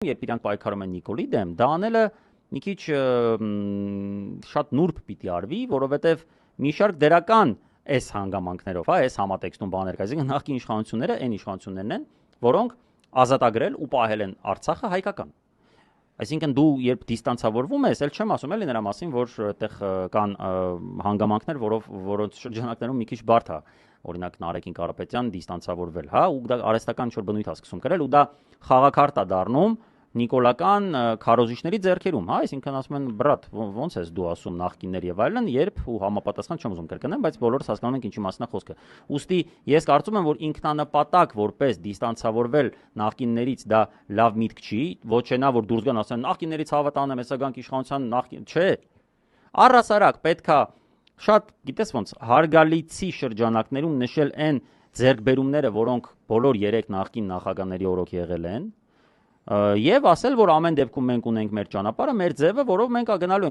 երբ իրանք պայքարում են Նիկոլի դեմ, դա անելը մի քիչ շատ նուրբ պիտի արվի, որովհետև մի շարք դրական այս հանգամանքներով, հա, այս համատեքստում բաներ կա, այսինքն նախկին իշխանությունները այն իշխանություններն են, որոնք ազատագրել ու պահել են Արցախը հայկական։ Այսինքն դու երբ դիստանցավորվում ես, էլ չեմ ասում էլի նրա մասին, որ այդտեղ կան հանգամանքներ, որոնց շրջանակներում մի քիչ բարդ է, օրինակ Նարեկին Կարապետյան դիստանցավորվել, հա, ու դա արհեստական ինչ-որ բնույթ է սկսում կրել ու դա խաղաքարտ է դառնում նիկոլական քարոզիչների ձեռքերում, հա, այսինքն ասում են բրատ, ոնց ես դու ասում նախկիններ եւ այլն, երբ ու համապատասխան չեմ ուզում կրկնեմ, բայց բոլորս հասկանում ենք ինչի մասն է խոսքը։ Ոստի ես կարծում եմ, որ ինքնանպատակ որպես դիստանցավորվել նախկիններից դա լավ միտք չի, ոչ է նա որ դուրս գան ասեն նախկիններից հավատ անեմ, հեսա գանք իշխանության նախկին, չէ։ Առհասարակ պետքա շատ, գիտես ոնց, հարգալիցի շրջանակներում նշել այն ձեռքբերումները, որոնք բոլոր 3 նախկին նախագահների օրոք եղել են, եւ ասել, որ ամեն դեպքում մենք ունենք մեր ճանապարհը, մեր ձևը, որով մենք գնալու ենք